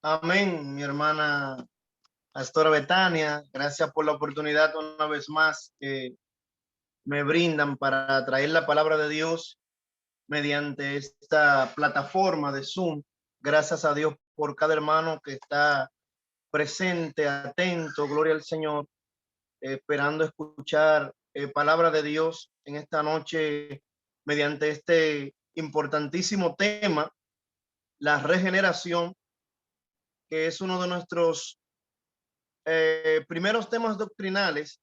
Amén, mi hermana Pastora Betania. Gracias por la oportunidad una vez más que me brindan para traer la palabra de Dios mediante esta plataforma de Zoom. Gracias a Dios por cada hermano que está presente, atento, gloria al Señor, esperando escuchar palabra de Dios en esta noche mediante este importantísimo tema, la regeneración, que es uno de nuestros primeros temas doctrinales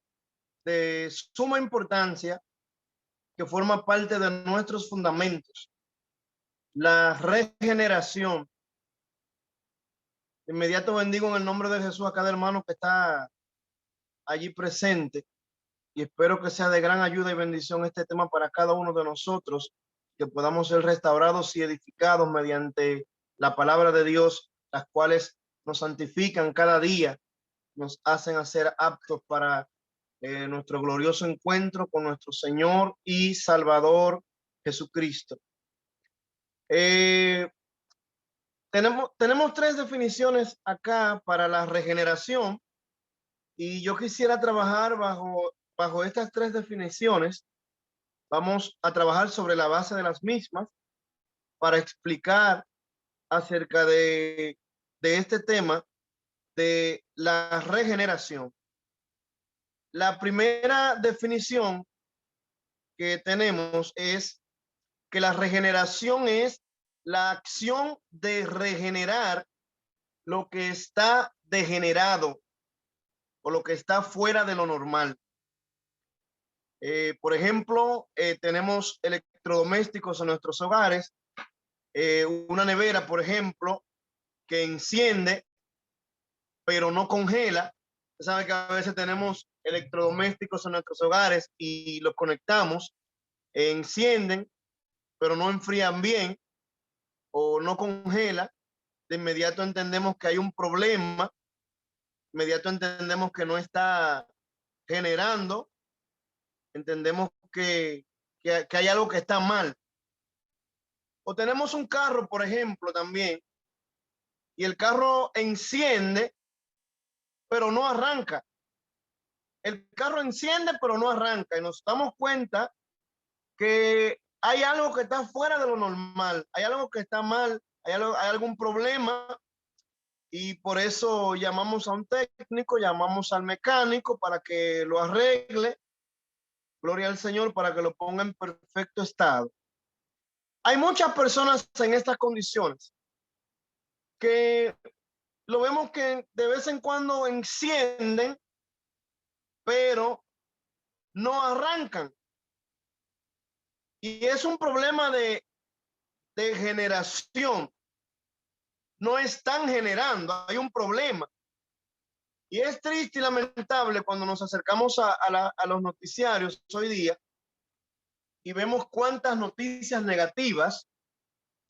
de suma importancia que forma parte de nuestros fundamentos. La regeneración. De inmediato bendigo en el nombre de Jesús a cada hermano que está allí presente y espero que sea de gran ayuda y bendición este tema para cada uno de nosotros, que podamos ser restaurados y edificados mediante la palabra de Dios, las cuales nos santifican cada día, nos hacen a ser aptos para nuestro glorioso encuentro con nuestro Señor y Salvador Jesucristo. Eh, tenemos tres definiciones acá para la regeneración y yo quisiera trabajar bajo estas tres definiciones. Vamos a trabajar sobre la base de las mismas para explicar acerca de este tema de la regeneración. La primera definición que tenemos es que la regeneración es la acción de regenerar lo que está degenerado o lo que está fuera de lo normal. Por ejemplo, tenemos electrodomésticos en nuestros hogares, una nevera, por ejemplo, que enciende, pero no congela. Usted sabe que a veces tenemos electrodomésticos en nuestros hogares y los conectamos, encienden, pero no enfrían bien o no congela. De inmediato entendemos que hay un problema, de inmediato entendemos que no está generando, entendemos que hay algo que está mal. O tenemos un carro, por ejemplo, también, y el carro enciende, pero no arranca. El carro enciende, pero no arranca, y nos damos cuenta que hay algo que está fuera de lo normal, hay algo que está mal, hay algún problema, y por eso llamamos a un técnico, llamamos al mecánico para que lo arregle, gloria al Señor, para que lo ponga en perfecto estado. Hay muchas personas en estas condiciones que lo vemos que de vez en cuando encienden, pero no arrancan. Y es un problema de generación. No están generando, hay un problema. Y es triste y lamentable cuando nos acercamos a los noticiarios hoy día y vemos cuántas noticias negativas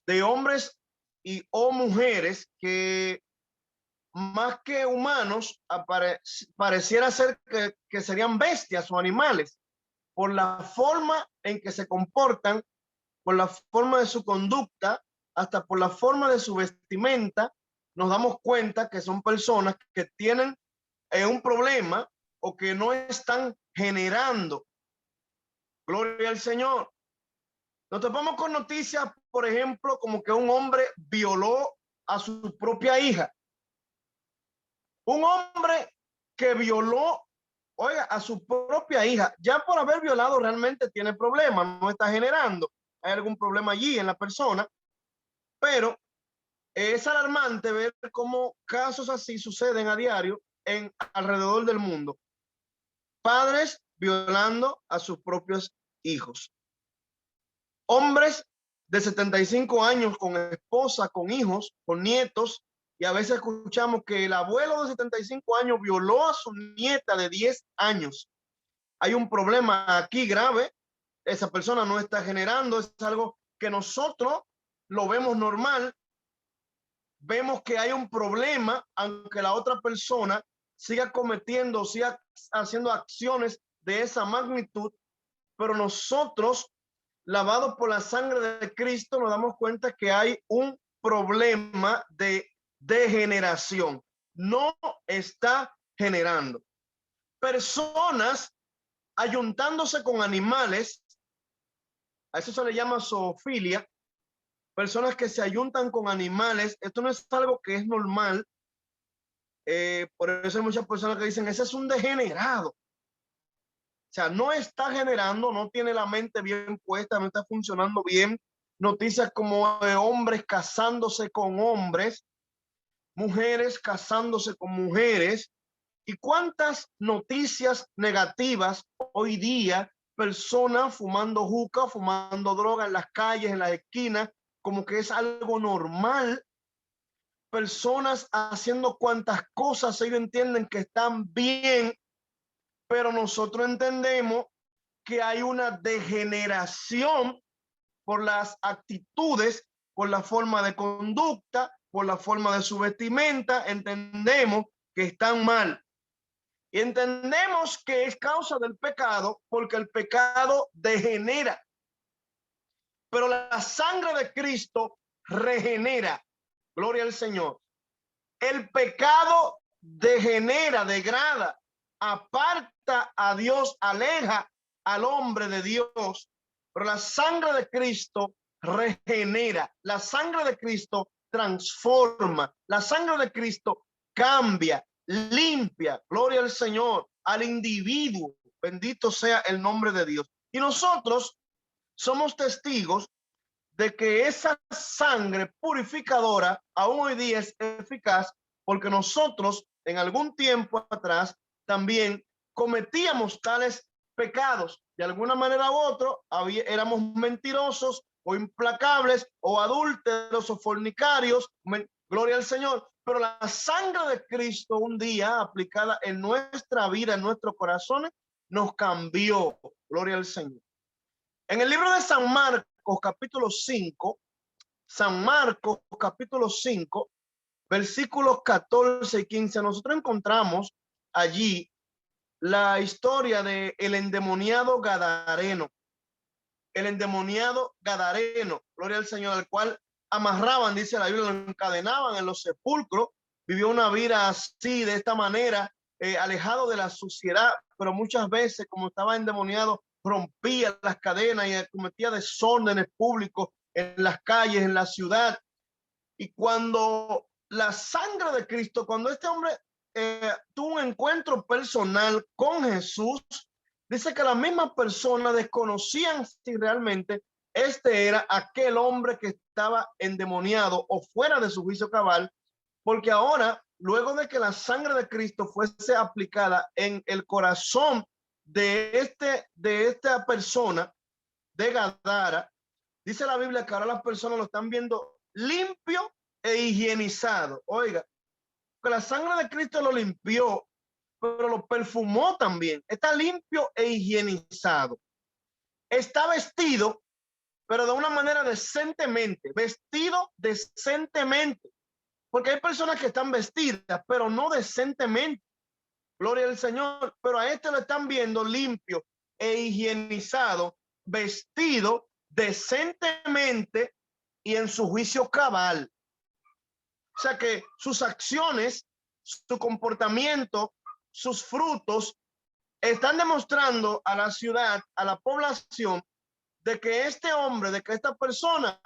de hombres y o mujeres que más que humanos pareciera ser que serían bestias o animales por la forma en que se comportan, por la forma de su conducta, hasta por la forma de su vestimenta. Nos damos cuenta que son personas que tienen un problema o que no están generando. Gloria al Señor. Nos topamos con noticias, por ejemplo, como que un hombre violó a su propia hija. Un hombre que violó, oiga, a su propia hija, ya por haber violado realmente tiene problemas, no está generando. Hay algún problema allí en la persona, pero es alarmante ver cómo casos así suceden a diario alrededor del mundo. Padres violando a sus propios hijos. Hombres de 75 años con esposa, con hijos, con nietos, y a veces escuchamos que el abuelo de 75 años violó a su nieta de 10 años. Hay un problema aquí grave. Esa persona no está generando, es algo que nosotros lo vemos normal. Vemos que hay un problema, aunque la otra persona siga cometiendo, siga haciendo acciones de esa magnitud, pero nosotros, lavados por la sangre de Cristo, nos damos cuenta que hay un problema de degeneración. No está generando. Personas ayuntándose con animales, a eso se le llama zoofilia. Personas que se ayuntan con animales, esto no es algo que es normal. Por eso hay muchas personas que dicen, ese es un degenerado. O sea, no está generando, no tiene la mente bien puesta, no está funcionando bien. Noticias como de hombres casándose con hombres, mujeres casándose con mujeres. ¿Y cuántas noticias negativas hoy día? Personas fumando juca, fumando droga en las calles, en las esquinas, como que es algo normal. Personas haciendo cuantas cosas ellos entienden que están bien, pero nosotros entendemos que hay una degeneración por las actitudes, por la forma de conducta, por la forma de su vestimenta. Entendemos que están mal. Y entendemos que es causa del pecado porque el pecado degenera. Pero la sangre de Cristo regenera. Gloria al Señor. El pecado degenera, degrada, aparta a Dios, aleja al hombre de Dios. Pero la sangre de Cristo regenera. La sangre de Cristo transforma. La sangre de Cristo cambia, limpia. Gloria al Señor, al individuo. Bendito sea el nombre de Dios. Y nosotros somos testigos de que esa sangre purificadora aún hoy día es eficaz, porque nosotros en algún tiempo atrás también cometíamos tales pecados. De alguna manera u otra, éramos mentirosos o implacables o adúlteros o fornicarios. Gloria al Señor. Pero la sangre de Cristo un día aplicada en nuestra vida, en nuestros corazones, nos cambió. Gloria al Señor. En el libro de San Marcos, capítulo 5, San Marcos, capítulo 5, versículos 14 y 15, nosotros encontramos allí la historia de el endemoniado gadareno. El endemoniado gadareno, gloria al Señor, al cual amarraban, dice la Biblia, lo encadenaban en los sepulcros. Vivió una vida así, de esta manera, alejado de la suciedad, pero muchas veces, como estaba endemoniado, rompía las cadenas y cometía desórdenes públicos en las calles, en la ciudad. Y cuando la sangre de Cristo, cuando este hombre tuvo un encuentro personal con Jesús, dice que las mismas personas desconocían si realmente este era aquel hombre que estaba endemoniado o fuera de su juicio cabal, porque ahora, luego de que la sangre de Cristo fuese aplicada en el corazón de esta persona de Gadara, dice la Biblia que ahora las personas lo están viendo limpio e higienizado. Oiga, que la sangre de Cristo lo limpió, pero lo perfumó también. Está limpio e higienizado. Está vestido, pero de una manera decentemente, vestido decentemente. Porque hay personas que están vestidas, pero no decentemente. Gloria al Señor. Pero a este lo están viendo limpio e higienizado, vestido decentemente y en su juicio cabal. O sea que sus acciones, su comportamiento, sus frutos están demostrando a la ciudad, a la población, de que este hombre, de que esta persona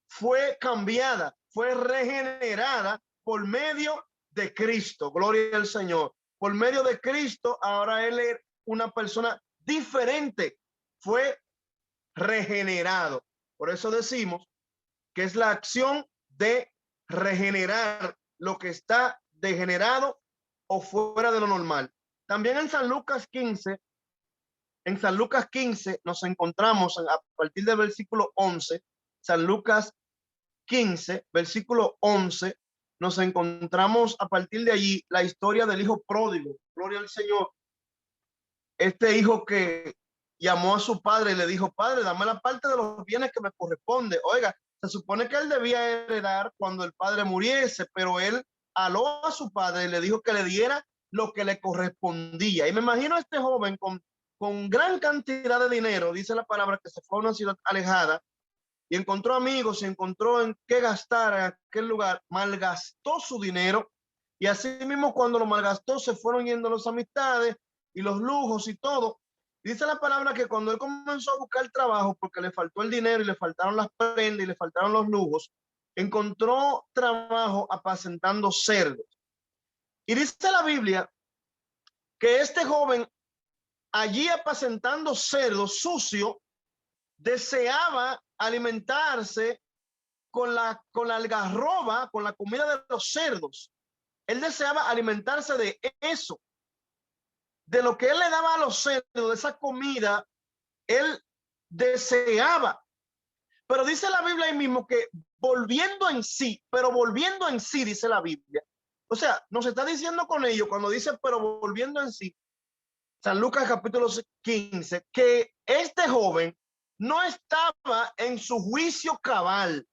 fue cambiada, fue regenerada por medio de Cristo. Gloria al Señor. Por medio de Cristo, ahora él es una persona diferente, fue regenerado. Por eso decimos que es la acción de regenerar lo que está degenerado o fuera de lo normal. También en San Lucas 15, nos encontramos a partir del versículo 11, San Lucas 15, versículo 11, nos encontramos a partir de allí la historia del hijo pródigo. Gloria al Señor. Este hijo que llamó a su padre y le dijo: padre, dame la parte de los bienes que me corresponde. Oiga, se supone que él debía heredar cuando el padre muriese, pero él aló a su padre y le dijo que le diera lo que le correspondía. Y me imagino a este joven con gran cantidad de dinero, dice la palabra, que se fue a una ciudad alejada y encontró amigos, y encontró en qué gastar en aquel lugar, malgastó su dinero, y así mismo cuando lo malgastó se fueron yendo las amistades y los lujos y todo. Dice la palabra que cuando él comenzó a buscar trabajo, porque le faltó el dinero y le faltaron las prendas y le faltaron los lujos, encontró trabajo apacentando cerdos. Y dice la Biblia que este joven, allí apacentando cerdos sucio, deseaba alimentarse con la algarroba, con la comida de los cerdos. Él deseaba alimentarse de eso, de lo que él le daba a los cerdos, de esa comida, él deseaba. Pero dice la Biblia ahí mismo que volviendo en sí, pero volviendo en sí, dice la Biblia. O sea, nos está diciendo con ello, cuando dice, pero volviendo en sí, San Lucas capítulo 15, que este joven no estaba en su juicio cabal,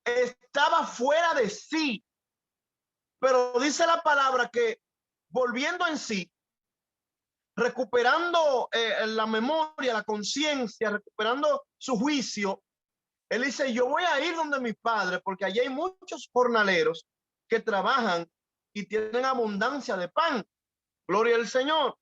estaba fuera de sí. Pero dice la palabra que volviendo en sí, recuperando la memoria, la conciencia, recuperando su juicio, él dice, yo voy a ir donde mi padre, porque allí hay muchos jornaleros que trabajan y tienen abundancia de pan. Gloria al Señor.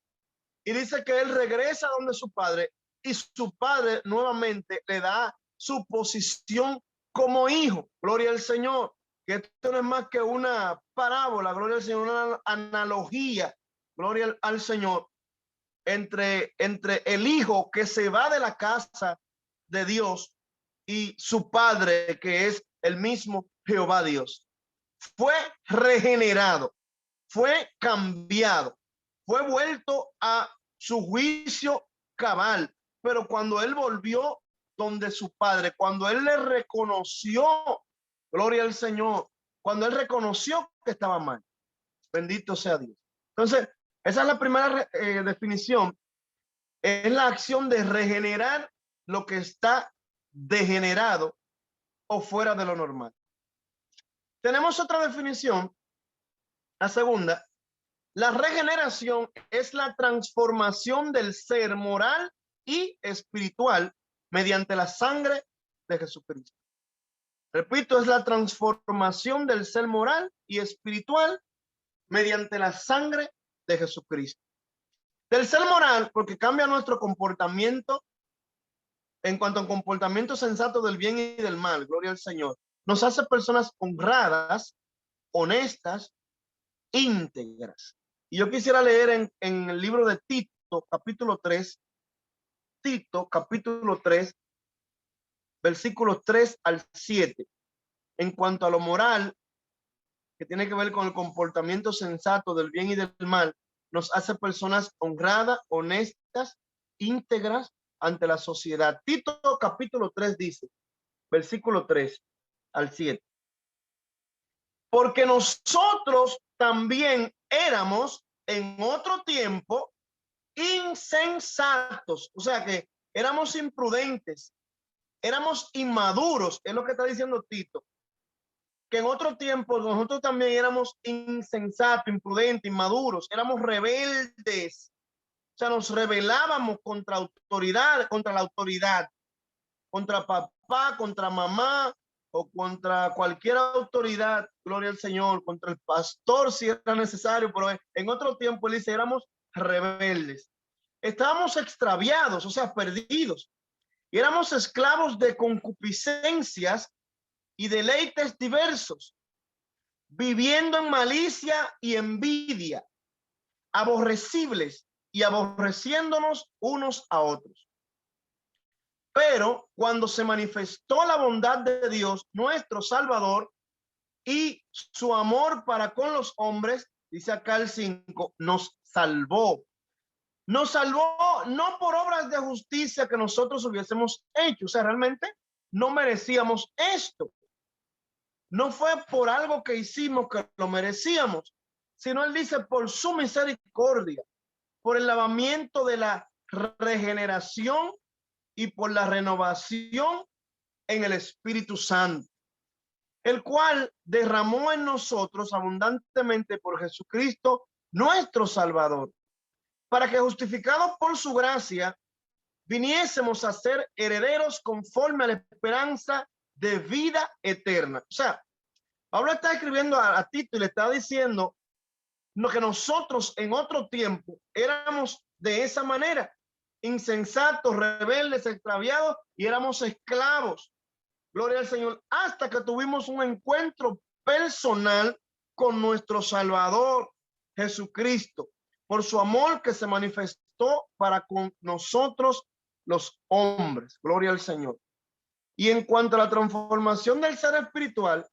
Y dice que él regresa donde su padre, y su padre nuevamente le da su posición como hijo. Gloria al Señor. Que esto no es más que una parábola, gloria al Señor, una analogía, gloria al Señor, entre el hijo que se va de la casa de Dios y su padre, que es el mismo Jehová Dios. Fue regenerado, fue cambiado, fue vuelto a su juicio cabal. Pero cuando él volvió donde su padre, cuando él le reconoció, gloria al Señor, cuando él reconoció que estaba mal, bendito sea Dios. Entonces, esa es la primera definición, es la acción de regenerar lo que está degenerado o fuera de lo normal. Tenemos otra definición, la segunda. La regeneración es la transformación del ser moral y espiritual mediante la sangre de Jesucristo. Repito, es la transformación del ser moral y espiritual mediante la sangre de Jesucristo. Del ser moral, porque cambia nuestro comportamiento en cuanto a un comportamiento sensato del bien y del mal, gloria al Señor. Nos hace personas honradas, honestas, íntegras. Y yo quisiera leer en el libro de Tito, capítulo 3, Tito, capítulo 3, versículos 3 al 7, en cuanto a lo moral, que tiene que ver con el comportamiento sensato del bien y del mal, nos hace personas honradas, honestas, íntegras ante la sociedad. Tito, capítulo 3 dice, versículo 3 al 7. Porque nosotros también éramos en otro tiempo insensatos, o sea que éramos imprudentes, éramos inmaduros, es lo que está diciendo Tito, que en otro tiempo nosotros también éramos insensatos, imprudentes, inmaduros, éramos rebeldes, o sea, nos rebelábamos contra autoridad, contra la autoridad, contra papá, contra mamá o contra cualquier autoridad, gloria al Señor, contra el pastor si era necesario, pero en otro tiempo él dice, éramos rebeldes. Estábamos extraviados, o sea, perdidos. Y éramos esclavos de concupiscencias y deleites diversos, viviendo en malicia y envidia, aborrecibles y aborreciéndonos unos a otros. Pero cuando se manifestó la bondad de Dios, nuestro Salvador, y su amor para con los hombres, dice acá el 5, nos salvó. Nos salvó no por obras de justicia que nosotros hubiésemos hecho. O sea, realmente no merecíamos esto. No fue por algo que hicimos que lo merecíamos, sino él dice por su misericordia, por el lavamiento de la regeneración y por la renovación en el Espíritu Santo, el cual derramó en nosotros abundantemente por Jesucristo, nuestro Salvador, para que justificados por su gracia viniésemos a ser herederos conforme a la esperanza de vida eterna. O sea, Pablo está escribiendo a Tito y le está diciendo que nosotros en otro tiempo éramos de esa manera, insensatos, rebeldes, extraviados, y éramos esclavos. Gloria al Señor, hasta que tuvimos un encuentro personal con nuestro Salvador Jesucristo, por su amor que se manifestó para con nosotros los hombres. Gloria al Señor. Y en cuanto a la transformación del ser espiritual,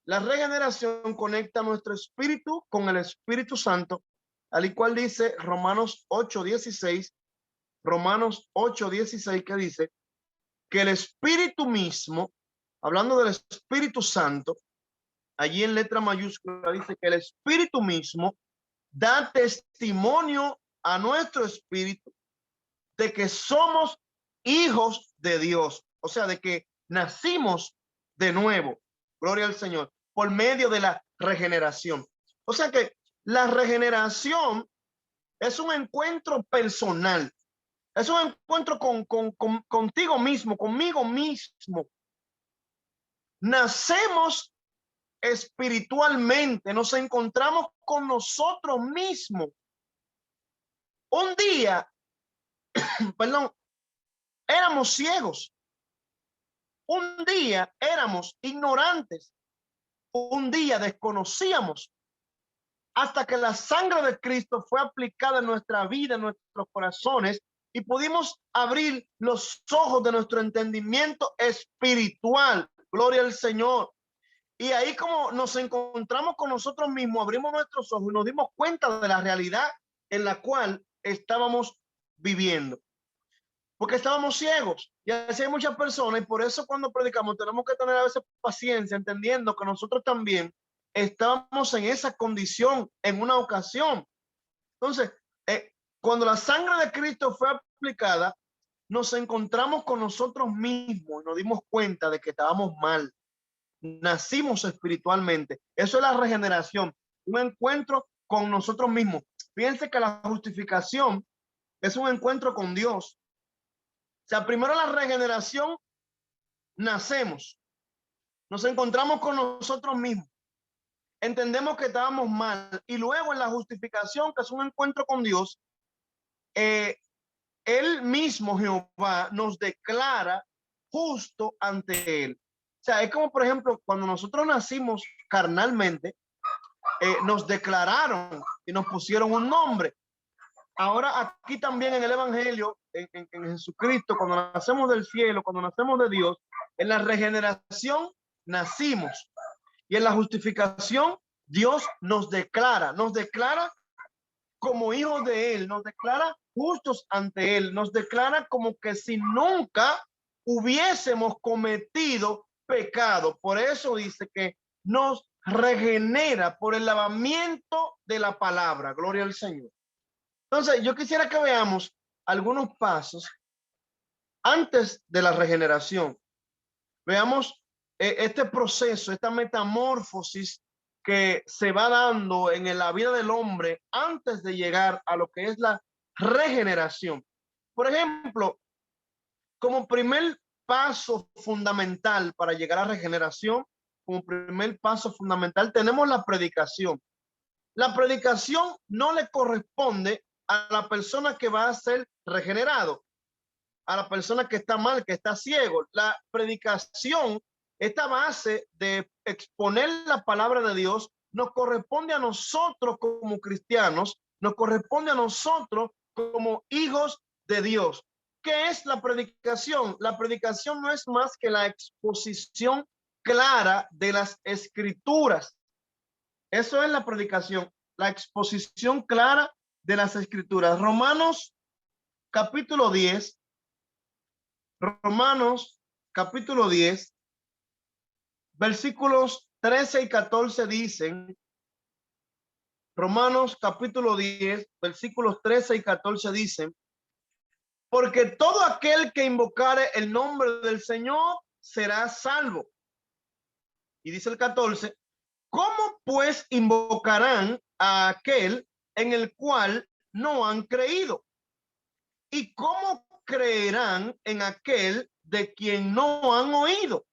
la regeneración conecta nuestro espíritu con el Espíritu Santo, al igual dice Romanos 8:16, Romanos 8:16, que dice que el Espíritu mismo, hablando del Espíritu Santo, allí en letra mayúscula dice que el Espíritu mismo da testimonio a nuestro espíritu de que somos hijos de Dios, o sea, de que nacimos de nuevo, gloria al Señor, por medio de la regeneración. O sea que la regeneración es un encuentro personal, es un encuentro contigo mismo, conmigo mismo. Nacemos espiritualmente, nos encontramos con nosotros mismos. Un día, perdón, éramos ciegos. Un día éramos ignorantes. Un día desconocíamos, hasta que la sangre de Cristo fue aplicada en nuestra vida, en nuestros corazones, y pudimos abrir los ojos de nuestro entendimiento espiritual. Gloria al Señor. Y ahí, como nos encontramos con nosotros mismos, abrimos nuestros ojos y nos dimos cuenta de la realidad en la cual estábamos viviendo. Porque estábamos ciegos. Y así hay muchas personas, y por eso cuando predicamos tenemos que tener a veces paciencia, entendiendo que nosotros también estábamos en esa condición en una ocasión. Entonces, cuando la sangre de Cristo fue aplicada, nos encontramos con nosotros mismos y nos dimos cuenta de que estábamos mal. Nacimos espiritualmente. Eso es la regeneración, un encuentro con nosotros mismos. Fíjense que la justificación es un encuentro con Dios. O sea, primero la regeneración, nacemos, nos encontramos con nosotros mismos, entendemos que estábamos mal, y luego en la justificación, que es un encuentro con Dios, él mismo, Jehová, nos declara justo ante él. O sea, es como, por ejemplo, cuando nosotros nacimos carnalmente, nos declararon y nos pusieron un nombre. Ahora aquí también en el Evangelio, en Jesucristo, cuando nacemos del cielo, cuando nacemos de Dios, en la regeneración nacimos, y en la justificación Dios nos declara como hijos de Él, nos declara justos ante Él, nos declara como que si nunca hubiésemos cometido pecado. Por eso dice que nos regenera por el lavamiento de la palabra. Gloria al Señor. Entonces, yo quisiera que veamos algunos pasos antes de la regeneración. Veamos este proceso, esta metamorfosis que se va dando en la vida del hombre antes de llegar a lo que es la regeneración. Por ejemplo, como primer paso fundamental para llegar a la regeneración, como primer paso fundamental, tenemos la predicación. La predicación no le corresponde a la persona que va a ser regenerado, a la persona que está mal, que está ciego. La predicación, esta base de exponer la palabra de Dios, nos corresponde a nosotros como cristianos, nos corresponde a nosotros como hijos de Dios. ¿Qué es la predicación? La predicación no es más que la exposición clara de las escrituras. Eso es la predicación, la exposición clara de las escrituras. Romanos capítulo 10, Romanos capítulo 10, versículos 13 y 14 dicen, Romanos capítulo 10, versículos 13 y 14 dicen, porque todo aquel que invocare el nombre del Señor será salvo. Y dice el 14, ¿cómo pues invocarán a aquel en el cual no han creído? ¿Y cómo creerán en aquel de quien no han oído?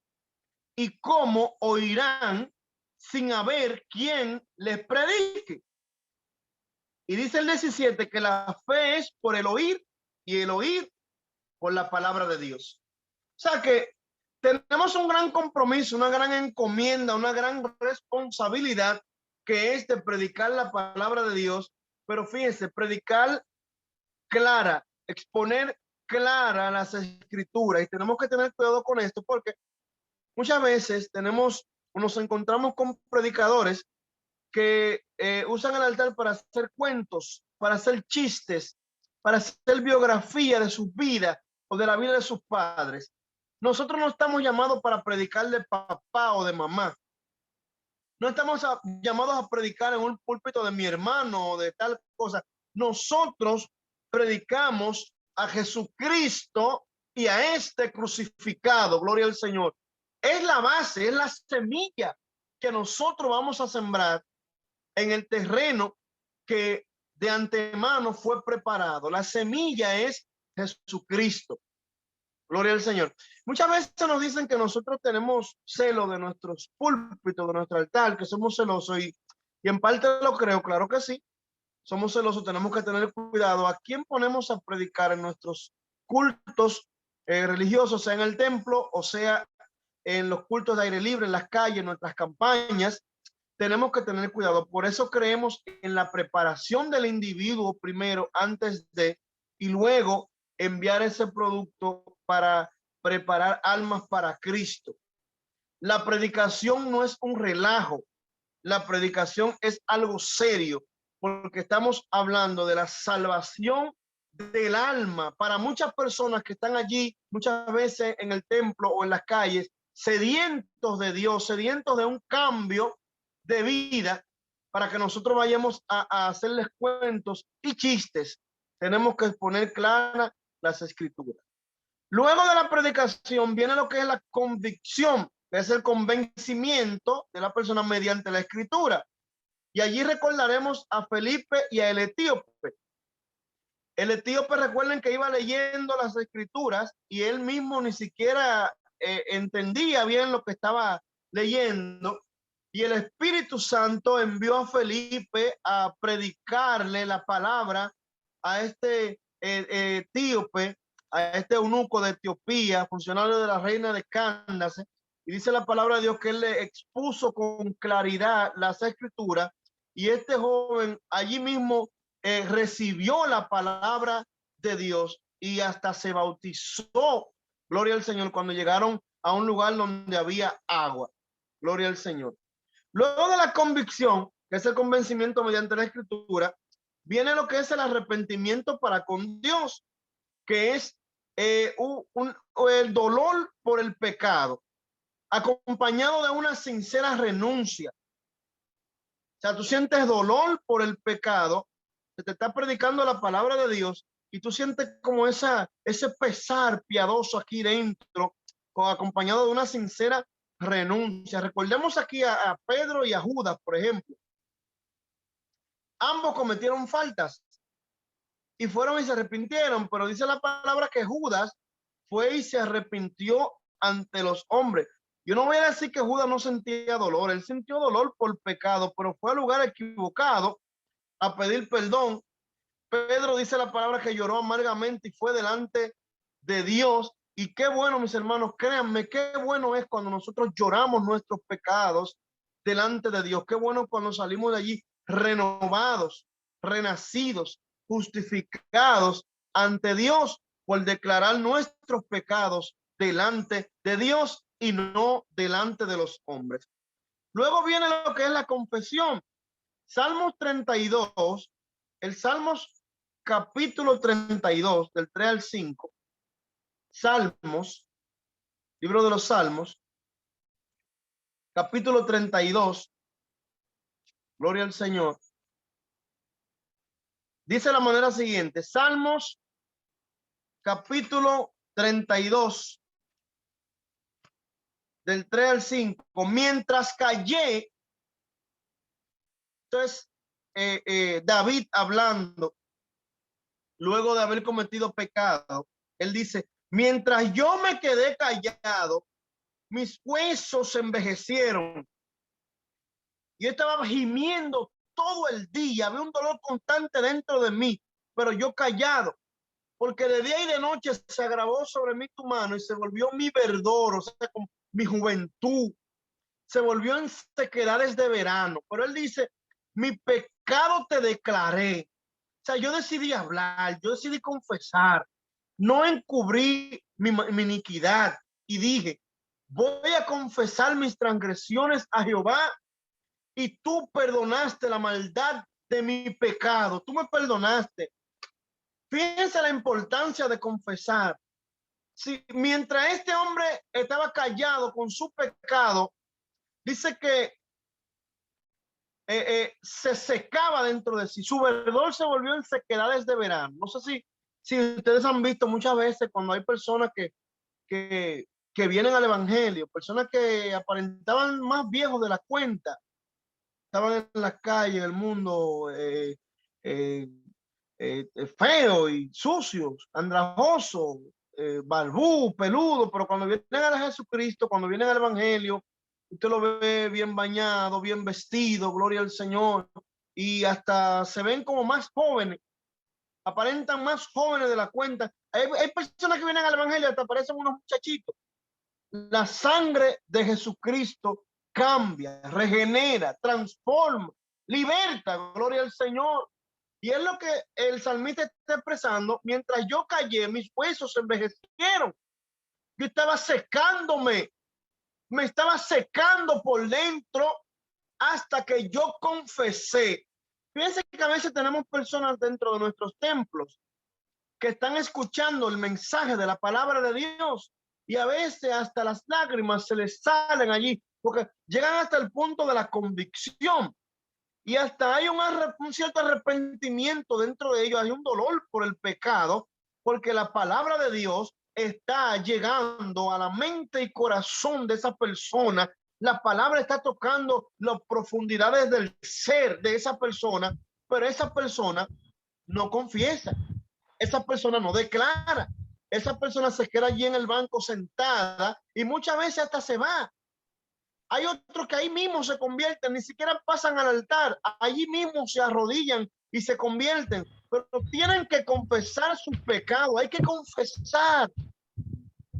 ¿Y cómo oirán sin haber quien les predique? Y dice el 17 que la fe es por el oír y el oír por la palabra de Dios. O sea que tenemos un gran compromiso, una gran encomienda, una gran responsabilidad, que es de predicar la palabra de Dios. Pero fíjense, predicar clara, exponer clara las escrituras. Y tenemos que tener cuidado con esto, porque muchas veces nos encontramos con predicadores que usan el altar para hacer cuentos, para hacer chistes, para hacer biografía de su vida o de la vida de sus padres. Nosotros no estamos llamados para predicar de papá o de mamá. No estamos llamados a predicar en un púlpito de mi hermano o de tal cosa. Nosotros predicamos a Jesucristo y a este crucificado. Gloria al Señor. Es la base, es la semilla que nosotros vamos a sembrar en el terreno que de antemano fue preparado. La semilla es Jesucristo. Gloria al Señor. Muchas veces nos dicen que nosotros tenemos celo de nuestros púlpitos, de nuestro altar, que somos celosos, y en parte lo creo, claro que sí. Somos celosos, tenemos que tener cuidado a quién ponemos a predicar en nuestros cultos religiosos, sea en el templo o sea en los cultos de aire libre, en las calles, en nuestras campañas. Tenemos que tener cuidado. Por eso creemos en la preparación del individuo primero, antes de, y luego enviar ese producto para preparar almas para Cristo. La predicación no es un relajo. La predicación es algo serio, porque estamos hablando de la salvación del alma para muchas personas que están allí muchas veces en el templo o en las calles, sedientos de Dios, sedientos de un cambio de vida, para que nosotros vayamos a hacerles cuentos y chistes. Tenemos que exponer claras las escrituras. Luego de la predicación viene lo que es la convicción, que es el convencimiento de la persona mediante la escritura. Y allí recordaremos a Felipe y a el etíope. El etíope, recuerden que iba leyendo las escrituras y él mismo ni siquiera entendía bien lo que estaba leyendo. Y el Espíritu Santo envió a Felipe a predicarle la palabra a este etíope, a este eunuco de Etiopía, funcionario de la reina de Candace. Y dice la palabra de Dios que él le expuso con claridad las escrituras, y este joven allí mismo recibió la palabra de Dios y hasta se bautizó. Gloria al Señor, cuando llegaron a un lugar donde había agua. Gloria al Señor. Luego de la convicción, que es el convencimiento mediante la escritura, viene lo que es el arrepentimiento para con Dios, que es el dolor por el pecado, acompañado de una sincera renuncia. O sea, tú sientes dolor por el pecado, se te está predicando la palabra de Dios y tú sientes como ese pesar piadoso aquí dentro, acompañado de una sincera renuncia. Recordemos aquí a Pedro y a Judas, por ejemplo. Ambos cometieron faltas y fueron y se arrepintieron, pero dice la palabra que Judas fue y se arrepintió ante los hombres. Yo no voy a decir que Judas no sentía dolor, él sintió dolor por pecado, pero fue al lugar equivocado a pedir perdón. Pedro dice la palabra que lloró amargamente y fue delante de Dios. Y qué bueno, mis hermanos, créanme, qué bueno es cuando nosotros lloramos nuestros pecados delante de Dios. Qué bueno cuando salimos de allí renovados, renacidos, justificados ante Dios por declarar nuestros pecados delante de Dios y no delante de los hombres. Luego viene lo que es la confesión. Salmos 32, el Salmos capítulo 32, del 3 al 5. Salmos, libro de los Salmos, capítulo 32. Gloria al Señor. Dice de la manera siguiente: Salmos capítulo 32, del 3 al 5. Mientras callé, entonces David hablando, luego de haber cometido pecado, Él dice, mientras yo me quedé callado, mis huesos se envejecieron. Yo estaba gimiendo todo el día, había un dolor constante dentro de mí, pero yo callado, porque de día y de noche se agravó sobre mí tu mano y se volvió mi verdor, o sea, como mi juventud, se volvió en sequedades de verano. Pero él dice, mi pecado te declaré. O sea, yo decidí hablar, yo decidí confesar, no encubrí mi iniquidad y dije, voy a confesar mis transgresiones a Jehová y tú perdonaste la maldad de mi pecado. Tú me perdonaste. Fíjense la importancia de confesar. Si mientras este hombre estaba callado con su pecado, dice que se secaba dentro de sí. Su verdor se volvió en sequedades de verano. No sé si ustedes han visto muchas veces cuando hay personas que, que vienen al evangelio, personas que aparentaban más viejos de la cuenta, estaban en la calle, en el mundo, eh, feo y sucios, andrajosos, barbú, peludo, pero cuando vienen a Jesucristo, cuando vienen al Evangelio, usted lo ve bien bañado, bien vestido, gloria al Señor, y hasta se ven como más jóvenes, aparentan más jóvenes de la cuenta. Hay personas que vienen al Evangelio, hasta parecen unos muchachitos. La sangre de Jesucristo cambia, regenera, transforma, liberta, gloria al Señor. Y es lo que el salmista está expresando. Mientras yo callé, mis huesos se envejecieron. Yo estaba secándome, me estaba secando por dentro hasta que yo confesé. Fíjense que a veces tenemos personas dentro de nuestros templos que están escuchando el mensaje de la palabra de Dios y a veces hasta las lágrimas se les salen allí porque llegan hasta el punto de la convicción. Y hasta hay un cierto arrepentimiento dentro de ellos, hay un dolor por el pecado, porque la palabra de Dios está llegando a la mente y corazón de esa persona. La palabra está tocando las profundidades del ser de esa persona, pero esa persona no confiesa, esa persona no declara, esa persona se queda allí en el banco sentada y muchas veces hasta se va. Hay otros que ahí mismo se convierten, ni siquiera pasan al altar, allí mismo se arrodillan y se convierten, pero tienen que confesar sus pecados, hay que confesar.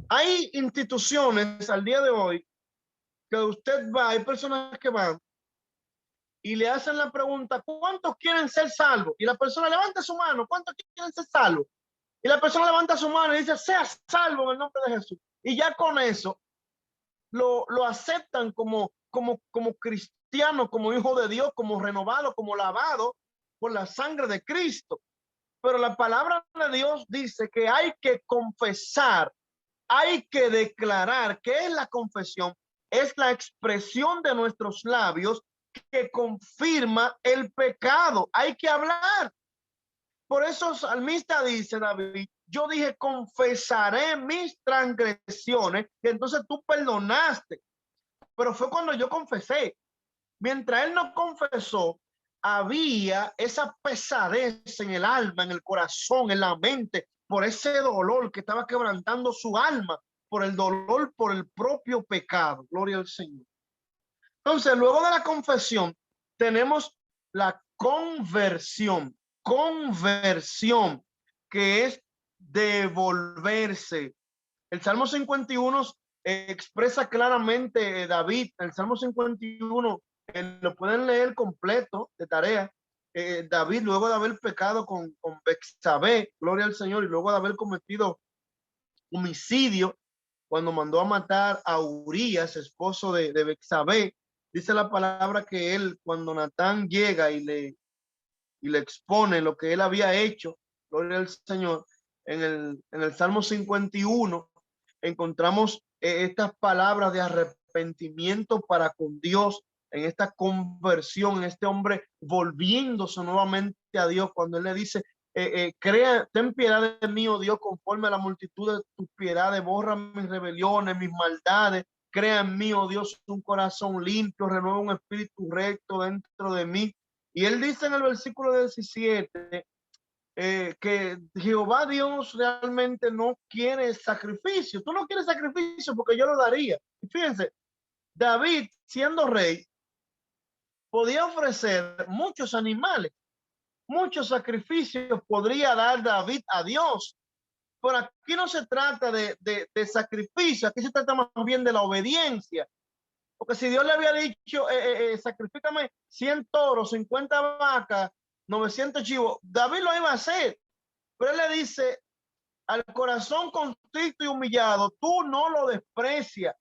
Hay instituciones al día de hoy que usted va, hay personas que van y le hacen la pregunta, ¿cuántos quieren ser salvos? Y la persona levanta su mano, ¿cuántos quieren ser salvos? Y la persona levanta su mano y dice, sea salvo en el nombre de Jesús. Y ya con eso lo aceptan como cristiano, como hijo de Dios, como renovado, como lavado por la sangre de Cristo. Pero la palabra de Dios dice que hay que confesar, hay que declarar. ¿Qué es la confesión? Es la expresión de nuestros labios que confirma el pecado. Hay que hablar. Por eso el salmista dice, David, yo dije, confesaré mis transgresiones, y entonces tú perdonaste. Pero fue cuando yo confesé. Mientras él no confesó, había esa pesadez en el alma, en el corazón, en la mente, por ese dolor que estaba quebrantando su alma, por el dolor, por el propio pecado. Gloria al Señor. Entonces, luego de la confesión, tenemos la conversión. Conversión, que es devolverse. El Salmo 51 expresa claramente David, el Salmo 51, lo pueden leer completo de tarea. David, luego de haber pecado con Bexabé, gloria al Señor, y luego de haber cometido homicidio, cuando mandó a matar a Urías, esposo de Bexabé, dice la palabra que él, cuando Natán llega y le expone lo que él había hecho, gloria al Señor, en el Salmo 51 encontramos estas palabras de arrepentimiento para con Dios, en esta conversión, en este hombre volviéndose nuevamente a Dios, cuando él le dice, ten piedad de mí, oh Dios, conforme a la multitud de tus piedades, borra mis rebeliones, mis maldades, crea en mí, oh Dios, un corazón limpio, renueva un espíritu recto dentro de mí. Y él dice en el versículo 17, que Jehová Dios realmente no quiere sacrificio. Tú no quieres sacrificio porque yo lo daría. Y fíjense, David, siendo rey, podía ofrecer muchos animales, muchos sacrificios podría dar David a Dios. Pero aquí no se trata de sacrificio, aquí se trata más bien de la obediencia. Porque si Dios le había dicho, sacrifícame 100 toros, 50 vacas, 900 chivos, David lo iba a hacer. Pero él le dice, al corazón contrito y humillado, tú no lo desprecias.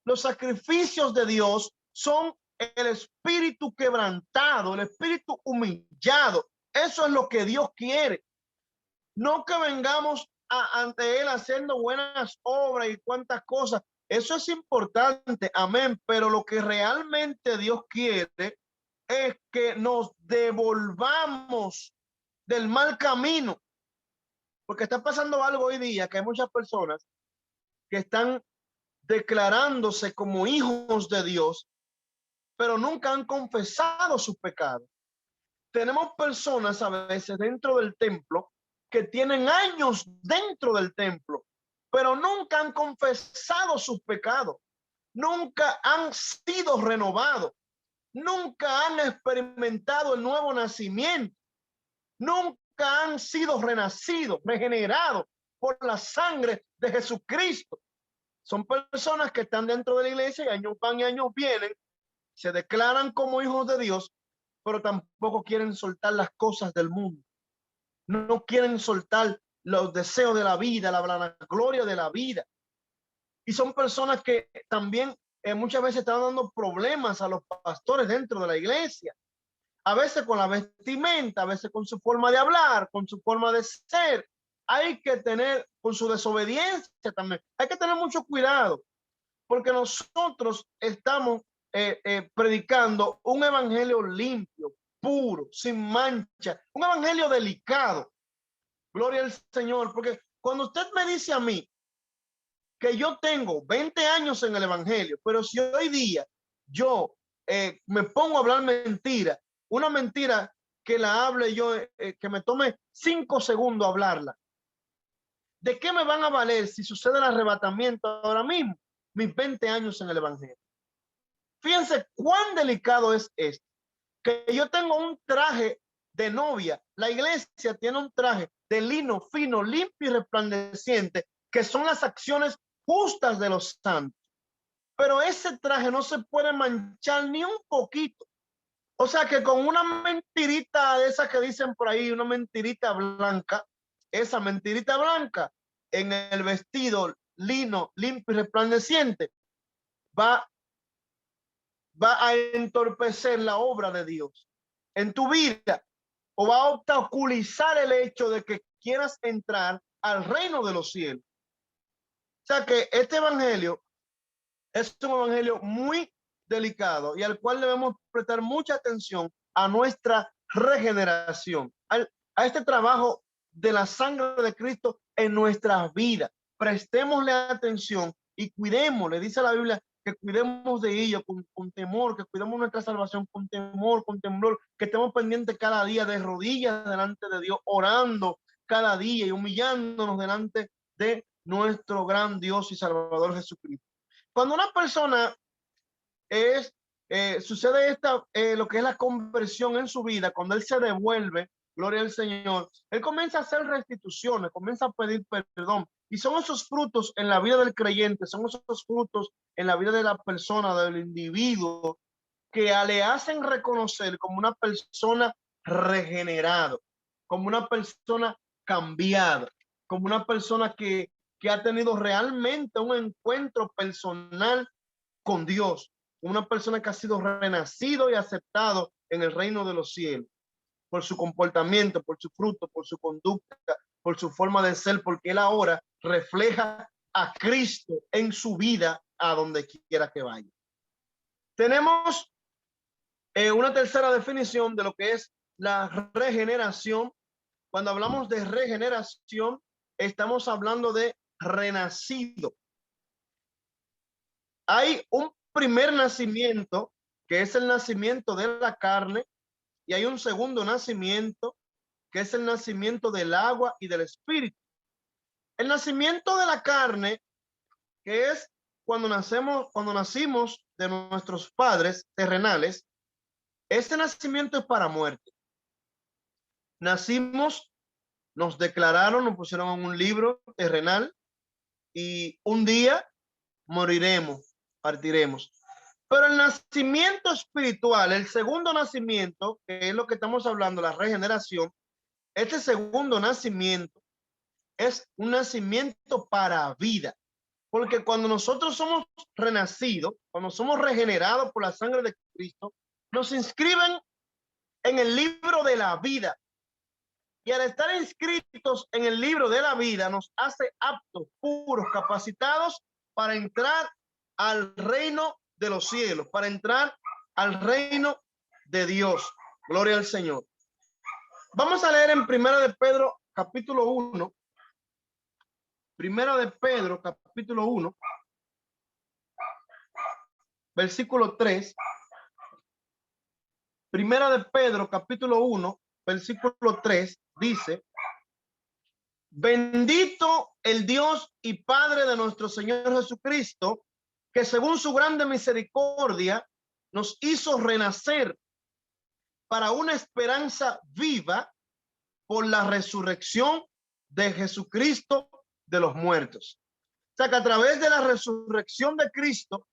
Los sacrificios de Dios son el espíritu quebrantado, el espíritu humillado. Eso es lo que Dios quiere. No que vengamos ante Él haciendo buenas obras y cuantas cosas. Eso es importante, amén. Pero lo que realmente Dios quiere es que nos devolvamos del mal camino. Porque está pasando algo hoy día, que hay muchas personas que están declarándose como hijos de Dios, pero nunca han confesado sus pecados. Tenemos personas a veces dentro del templo que tienen años dentro del templo, pero nunca han confesado sus pecados, nunca han sido renovados, nunca han experimentado el nuevo nacimiento, nunca han sido renacidos, regenerados por la sangre de Jesucristo. Son personas que están dentro de la iglesia y años van y años vienen, se declaran como hijos de Dios, pero tampoco quieren soltar las cosas del mundo. No quieren soltar los deseos de la vida, la vanagloria de la vida. Y son personas que también muchas veces están dando problemas a los pastores dentro de la iglesia. A veces con la vestimenta, a veces con su forma de hablar, con su forma de ser. Hay que tener, con su desobediencia también, hay que tener mucho cuidado, porque nosotros estamos predicando un evangelio limpio, puro, sin mancha, un evangelio delicado. Gloria al Señor, porque cuando usted me dice a mí que yo tengo 20 años en el evangelio, pero si hoy día yo me pongo a hablar mentira, una mentira que la hable yo, que me tome 5 segundos hablarla, ¿de qué me van a valer si sucede el arrebatamiento ahora mismo? Mis 20 años en el evangelio. Fíjense cuán delicado es esto, que yo tengo un traje de novia. La iglesia tiene un traje de lino fino, limpio y resplandeciente, que son las acciones justas de los santos. Pero ese traje no se puede manchar ni un poquito. O sea que con una mentirita de esas que dicen por ahí, una mentirita blanca, esa mentirita blanca en el vestido lino, limpio y resplandeciente, va a entorpecer la obra de Dios en tu vida, o va a obstaculizar el hecho de que quieras entrar al reino de los cielos. O sea que este evangelio es un evangelio muy delicado y al cual debemos prestar mucha atención a nuestra regeneración, a este trabajo de la sangre de Cristo en nuestras vidas. Prestémosle atención y cuidemos, le dice la Biblia, que cuidemos de ello con temor, que cuidemos nuestra salvación con temor, con temblor, que estemos pendientes cada día de rodillas delante de Dios, orando cada día y humillándonos delante de nuestro gran Dios y Salvador Jesucristo. Cuando una persona sucede lo que es la conversión en su vida, cuando él se devuelve, gloria al Señor, él comienza a hacer restituciones, comienza a pedir perdón. Y son esos frutos en la vida del creyente, son esos frutos en la vida de la persona, del individuo, que le hacen reconocer como una persona regenerada, como una persona cambiada, como una persona que ha tenido realmente un encuentro personal con Dios, una persona que ha sido renacido y aceptado en el reino de los cielos, por su comportamiento, por su fruto, por su conducta, por su forma de ser, porque él ahora refleja a Cristo en su vida a donde quiera que vaya. Tenemos una tercera definición de lo que es la regeneración. Cuando hablamos de regeneración, estamos hablando de renacido. Hay un primer nacimiento, que es el nacimiento de la carne, y hay un segundo nacimiento, que es el nacimiento del agua y del espíritu. El nacimiento de la carne, que es cuando nacimos de nuestros padres terrenales, ese nacimiento es para muerte. Nacimos, nos declararon, nos pusieron en un libro terrenal y un día moriremos, partiremos. Pero el nacimiento espiritual, el segundo nacimiento, que es lo que estamos hablando, la regeneración, este segundo nacimiento es un nacimiento para vida. Porque cuando nosotros somos renacidos, cuando somos regenerados por la sangre de Cristo, nos inscriben en el libro de la vida. Y al estar inscritos en el libro de la vida, nos hace aptos, puros, capacitados para entrar al reino de los cielos, para entrar al reino de Dios. Gloria al Señor. Vamos a leer en Primera de Pedro, capítulo 1. Primera de Pedro, capítulo 1, versículo 3. Primera de Pedro, capítulo 1, versículo 3, dice: bendito el Dios y Padre de nuestro Señor Jesucristo, que según su grande misericordia nos hizo renacer para una esperanza viva por la resurrección de Jesucristo de los muertos. O sea que a través de la resurrección de Cristo,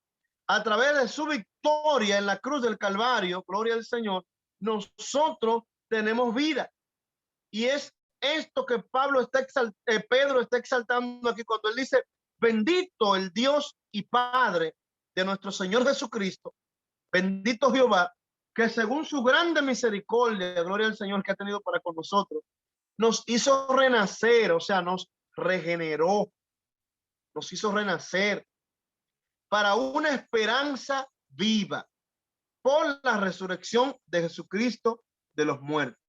a través de su victoria en la cruz del Calvario, gloria al Señor, nosotros tenemos vida. Y es esto que Pedro está exaltando aquí cuando él dice: bendito el Dios y Padre de nuestro Señor Jesucristo, bendito Jehová, que según su grande misericordia, gloria al Señor, que ha tenido para con nosotros, nos hizo renacer, o sea, nos regeneró, nos hizo renacer para una esperanza viva por la resurrección de Jesucristo de los muertos.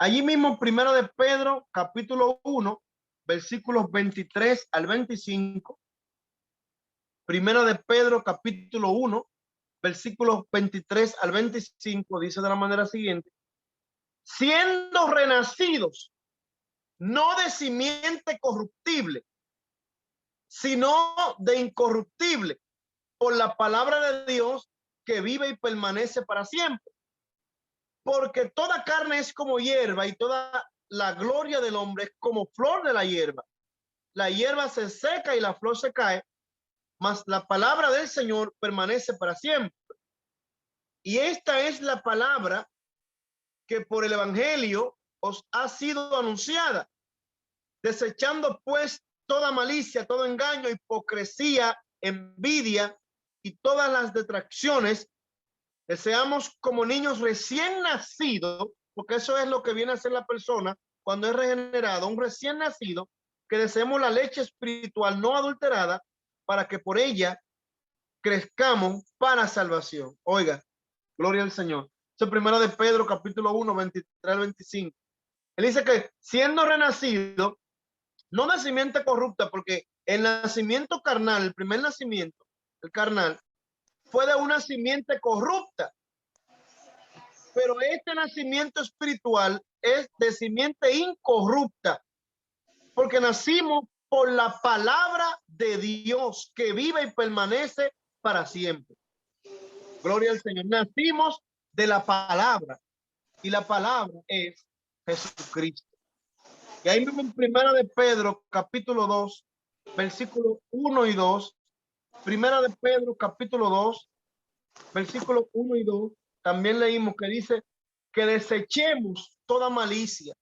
Allí mismo, Primero de Pedro, capítulo 1, versículos 23 al 25. Primero de Pedro, capítulo 1, versículos 23 al 25, dice de la manera siguiente: siendo renacidos, no de simiente corruptible, sino de incorruptible, por la palabra de Dios que vive y permanece para siempre. Porque toda carne es como hierba y toda la gloria del hombre es como flor de la hierba. La hierba se seca y la flor se cae, mas la palabra del Señor permanece para siempre. Y esta es la palabra que por el evangelio os ha sido anunciada, desechando pues toda malicia, todo engaño, hipocresía, envidia y todas las detracciones, que seamos como niños recién nacidos, porque eso es lo que viene a ser la persona cuando es regenerado, un recién nacido, que deseemos la leche espiritual no adulterada, para que por ella crezcamos para salvación. Oiga, gloria al Señor. Eso es Primero de Pedro, capítulo 1, 23 al 25. Él dice que siendo renacido, no nacimiento corrupta, porque el nacimiento carnal, el primer nacimiento, el carnal, fue de una simiente corrupta. Pero este nacimiento espiritual es de simiente incorrupta, porque nacimos por la palabra de Dios que vive y permanece para siempre. Gloria al Señor. Nacimos de la palabra y la palabra es Jesucristo. Y ahí mismo en Primera de Pedro, capítulo 2, versículos 1 y 2. Primera de Pedro, capítulo 2, versículos 1 y 2. También leímos que dice que desechemos toda malicia,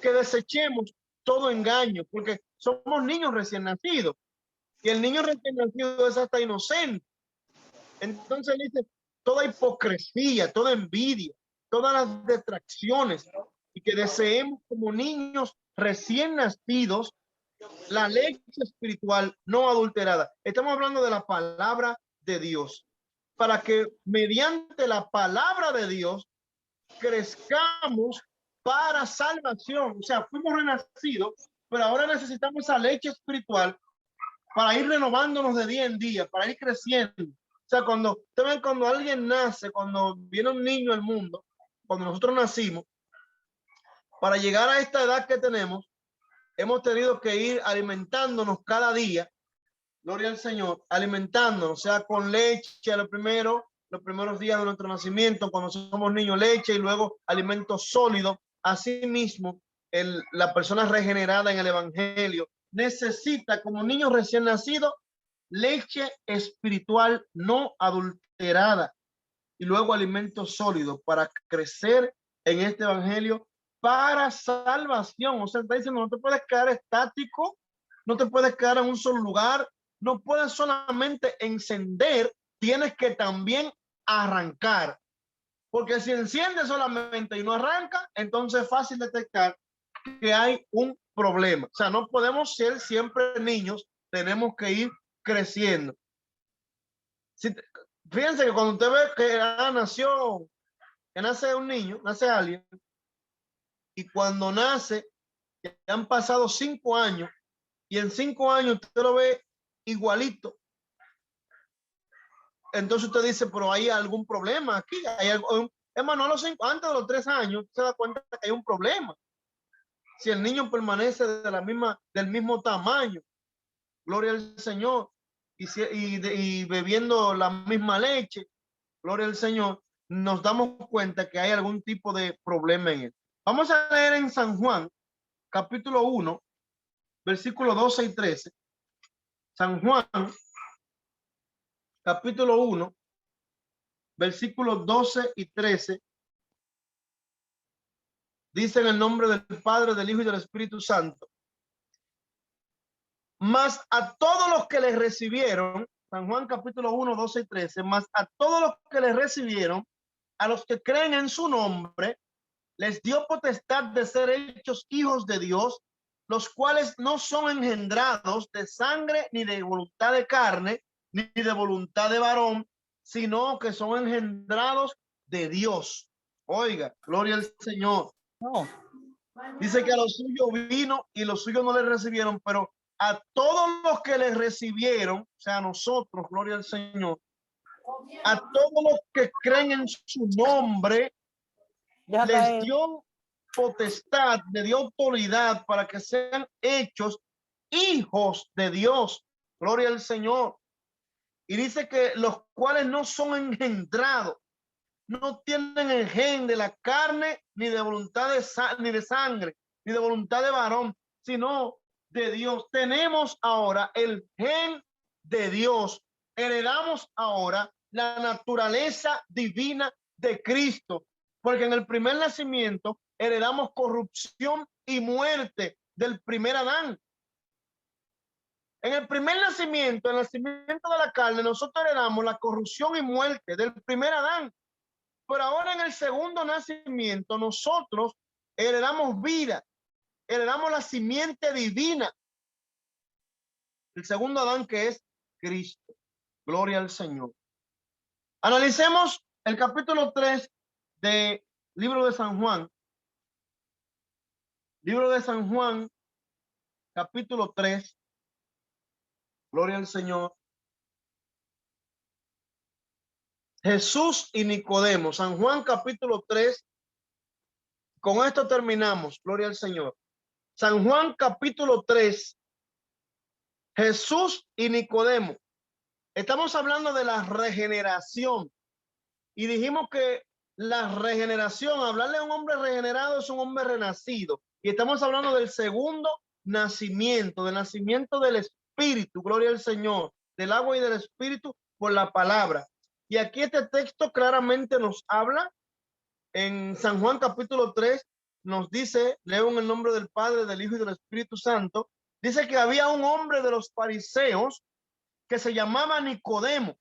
que desechemos todo engaño, porque somos niños recién nacidos y el niño recién nacido es hasta inocente. Entonces dice toda hipocresía, toda envidia, todas las distracciones, y que deseemos como niños recién nacidos la leche espiritual no adulterada. Estamos hablando de la palabra de Dios, para que mediante la palabra de Dios crezcamos para salvación. O sea, fuimos renacidos, pero ahora necesitamos esa leche espiritual para ir renovándonos de día en día, para ir creciendo. O sea, cuando alguien nace, cuando viene un niño al mundo, cuando nosotros nacimos, para llegar a esta edad que tenemos, hemos tenido que ir alimentándonos cada día, gloria al Señor, alimentándonos, o sea, con leche a los primeros días de nuestro nacimiento, cuando somos niños, leche, y luego alimentos sólidos. Asimismo, la persona regenerada en el Evangelio necesita, como niño recién nacido, leche espiritual no adulterada y luego alimentos sólidos para crecer en este Evangelio para salvación. O sea, está diciendo, no te puedes quedar estático, no te puedes quedar en un solo lugar, no puedes solamente encender, tienes que también arrancar. Porque si enciende solamente y no arranca, entonces es fácil detectar que hay un problema. O sea, no podemos ser siempre niños, tenemos que ir creciendo. Fíjense que cuando usted ve que que nace un niño, nace alguien, y cuando nace, ya han pasado 5 años, y en 5 años usted lo ve igualito. Entonces usted dice, pero hay algún problema aquí. Hay algo, hermano, antes de los 3 años, usted se da cuenta que hay un problema. Si el niño permanece del mismo tamaño, gloria al Señor, y bebiendo la misma leche, gloria al Señor, nos damos cuenta que hay algún tipo de problema en él. Vamos a leer en San Juan, capítulo 1, versículos 12 y 13. San Juan, capítulo 1, versículos 12 y 13. Dice en el nombre del Padre, del Hijo y del Espíritu Santo. Mas a todos los que les recibieron, San Juan capítulo 1, 12 y 13, mas a todos los que les recibieron, a los que creen en su nombre, les dio potestad de ser hechos hijos de Dios, los cuales no son engendrados de sangre, ni de voluntad de carne, ni de voluntad de varón, sino que son engendrados de Dios. Oiga, gloria al Señor. No. Dice que a los suyos vino y los suyos no le recibieron, pero a todos los que le recibieron, o sea, a nosotros, gloria al Señor, a todos los que creen en su nombre, les dio potestad, le dio autoridad para que sean hechos hijos de Dios. Gloria al Señor. Y dice que los cuales no son engendrados, no tienen el gen de la carne, ni de voluntad ni de sangre, ni de voluntad de varón, sino de Dios. Tenemos ahora el gen de Dios. Heredamos ahora la naturaleza divina de Cristo, porque en el primer nacimiento heredamos corrupción y muerte del primer Adán. En el primer nacimiento, el nacimiento de la carne, nosotros heredamos la corrupción y muerte del primer Adán. Pero ahora en el segundo nacimiento, nosotros heredamos vida, heredamos la simiente divina. El segundo Adán, que es Cristo. Gloria al Señor. Analicemos el capítulo 3 del libro de San Juan. Libro de San Juan, capítulo 3. Gloria al Señor. Jesús y Nicodemo. San Juan, capítulo 3. Con esto terminamos. Gloria al Señor. San Juan, capítulo 3. Jesús y Nicodemo. Estamos hablando de la regeneración y dijimos que la regeneración, hablarle a un hombre regenerado es un hombre renacido, y estamos hablando del segundo nacimiento, del nacimiento del Espíritu, gloria al Señor, del agua y del Espíritu por la palabra. Y aquí este texto claramente nos habla en San Juan capítulo 3, nos dice, leo en el nombre del Padre, del Hijo y del Espíritu Santo, dice que había un hombre de los fariseos que se llamaba Nicodemo,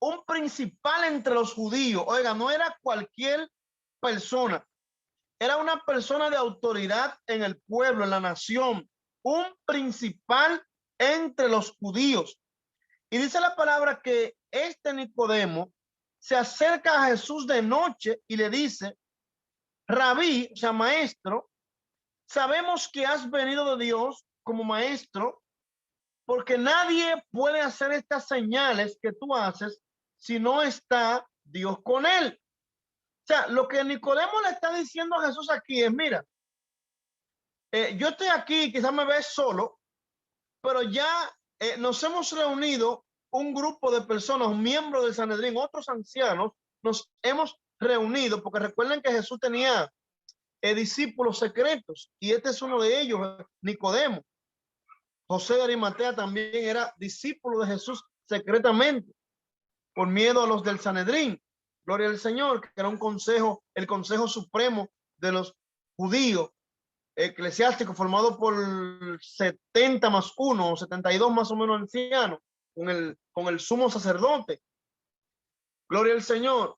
un principal entre los judíos. Oiga, no era cualquier persona, era una persona de autoridad en el pueblo, en la nación, un principal entre los judíos. Y dice la palabra que este Nicodemo se acerca a Jesús de noche y le dice: Rabí, o sea, maestro, sabemos que has venido de Dios como maestro, porque nadie puede hacer estas señales que tú haces si no está Dios con él. sea, lo que Nicodemo le está diciendo a Jesús aquí es, mira, yo estoy aquí, quizás me ves solo, pero ya nos hemos reunido un grupo de personas, un miembro del Sanedrín, otros ancianos, nos hemos reunido, porque recuerden que Jesús tenía discípulos secretos, y este es uno de ellos, Nicodemo. José de Arimatea también era discípulo de Jesús secretamente, por miedo a los del Sanedrín. Gloria al Señor, que era un consejo, el consejo supremo de los judíos, eclesiástico, formado por 70 más 1, 72 más o menos ancianos, con el sumo sacerdote. Gloria al Señor.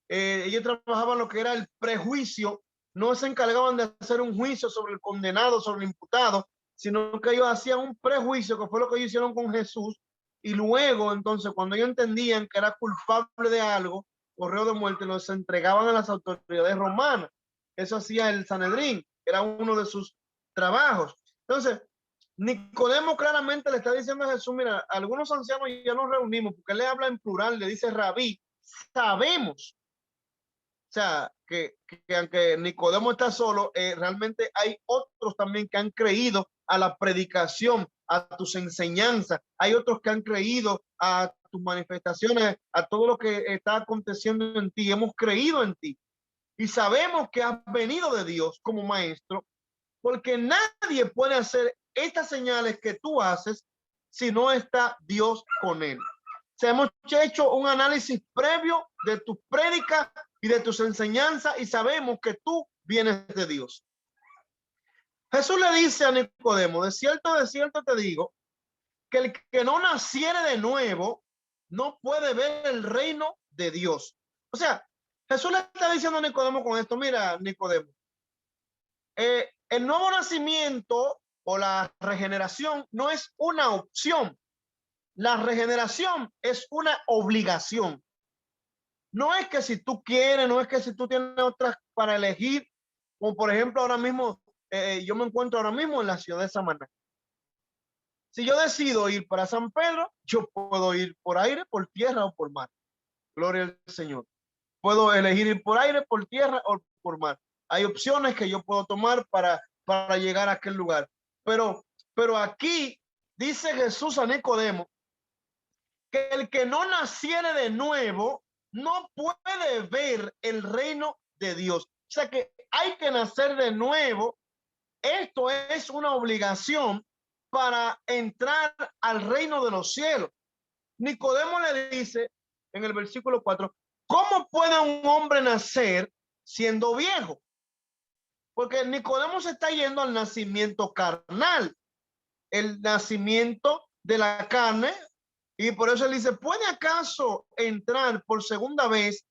Ellos trabajaban lo que era el prejuicio, no se encargaban de hacer un juicio sobre el condenado, sobre el imputado, sino que ellos hacían un prejuicio, que fue lo que ellos hicieron con Jesús, y luego, entonces, cuando ellos entendían que era culpable de algo, correo de muerte, los entregaban a las autoridades romanas. Eso hacía el Sanedrín, era uno de sus trabajos. Entonces, Nicodemo claramente le está diciendo a Jesús, mira, algunos ancianos ya nos reunimos, porque él le habla en plural, le dice rabí, sabemos. O sea, que aunque Nicodemo está solo, realmente hay otros también que han creído a la predicación, a tus enseñanzas. Hay otros que han creído a tus manifestaciones, a todo lo que está aconteciendo en ti. Hemos creído en ti y sabemos que has venido de Dios como maestro, porque nadie puede hacer estas señales que tú haces si no está Dios con él. O sea, hemos hecho un análisis previo de tus prédicas y de tus enseñanzas y sabemos que tú vienes de Dios. Jesús le dice a Nicodemo, de cierto te digo, que el que no naciere de nuevo no puede ver el reino de Dios. O sea, Jesús le está diciendo a Nicodemo con esto, mira, Nicodemo, el nuevo nacimiento o la regeneración no es una opción. La regeneración es una obligación. No es que si tú quieres, no es que si tú tienes otras para elegir, como por ejemplo ahora mismo, yo me encuentro ahora mismo en la ciudad de Samaná. Si yo decido ir para San Pedro, yo puedo ir por aire, por tierra o por mar. Gloria al Señor. Puedo elegir ir por aire, por tierra o por mar. Hay opciones que yo puedo tomar para llegar a aquel lugar. Pero aquí dice Jesús a Nicodemo que el que no naciere de nuevo no puede ver el reino de Dios. O sea que hay que nacer de nuevo. Esto es una obligación para entrar al reino de los cielos. Nicodemo le dice en el versículo 4, ¿cómo puede un hombre nacer siendo viejo? Porque Nicodemo se está yendo al nacimiento carnal, el nacimiento de la carne, y por eso él dice, ¿puede acaso entrar por segunda vez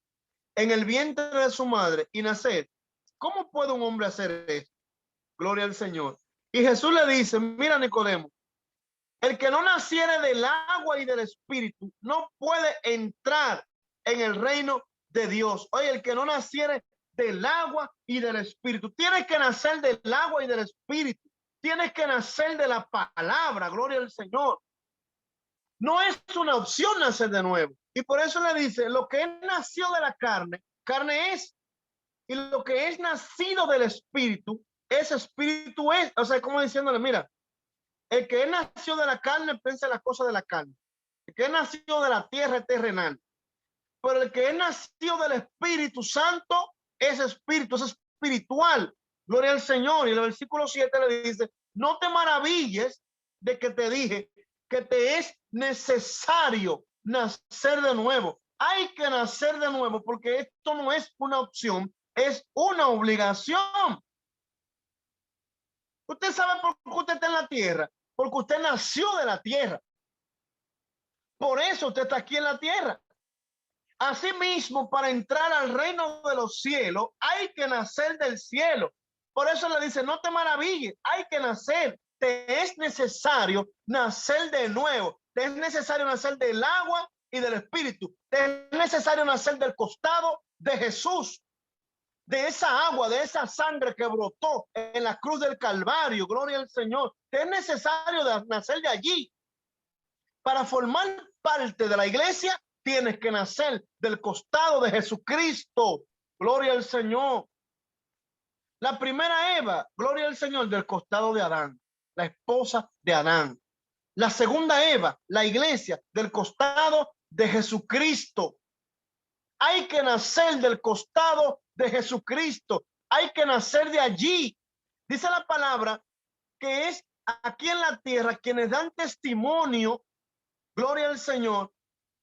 en el vientre de su madre y nacer? ¿Cómo puede un hombre hacer esto? Gloria al Señor. Y Jesús le dice, mira Nicodemo, el que no naciere del agua y del espíritu no puede entrar en el reino de Dios. Oye, el que no naciere del agua y del espíritu, tienes que nacer del agua y del espíritu. Tienes que nacer de la palabra, gloria al Señor. No es una opción nacer de nuevo. Y por eso le dice, lo que es nacido de la carne, carne es. Y lo que es nacido del espíritu, ese espíritu es. O sea, como diciéndole, mira, el que es nacido de la carne piensa en las cosas de la carne. El que es nacido de la tierra es terrenal. Pero el que es nacido del Espíritu Santo es espíritu, es espiritual. Gloria al Señor. Y el versículo 7 le dice, no te maravilles de que te dije que te es necesario nacer de nuevo. Hay que nacer de nuevo porque esto no es una opción, es una obligación. Usted sabe por qué usted está en la tierra, porque usted nació de la tierra. Por eso usted está aquí en la tierra. Asimismo, para entrar al reino de los cielos, hay que nacer del cielo. Por eso le dice, no te maravilles, hay que nacer. Te es necesario nacer de nuevo. Te es necesario nacer del agua y del espíritu. Te es necesario nacer del costado de Jesús, de esa agua, de esa sangre que brotó en la cruz del Calvario. Gloria al Señor. Te es necesario nacer de allí. Para formar parte de la iglesia, tienes que nacer del costado de Jesucristo. Gloria al Señor. La primera Eva, gloria al Señor, del costado de Adán, la esposa de Adán. La segunda Eva, la iglesia, del costado de Jesucristo. Hay que nacer del costado de Jesucristo. Hay que nacer de allí. Dice la palabra que es aquí en la tierra quienes dan testimonio, gloria al Señor.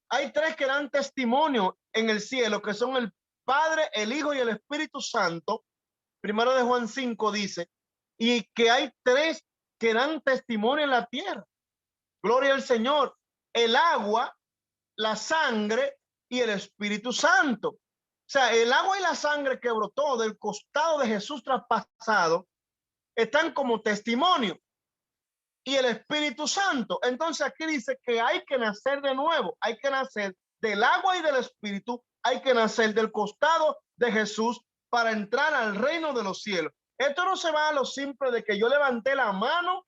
Hay tres que dan testimonio en el cielo, que son el Padre, el Hijo y el Espíritu Santo. Primero de Juan 5 dice, y que hay tres que dan testimonio en la tierra. Gloria al Señor. El agua, la sangre y el Espíritu Santo. O sea, el agua y la sangre que brotó del costado de Jesús traspasado están como testimonio. Y el Espíritu Santo. Entonces aquí dice que hay que nacer de nuevo. Hay que nacer del agua y del Espíritu. Hay que nacer del costado de Jesús para entrar al reino de los cielos. Esto no se va a lo simple de que yo levanté la mano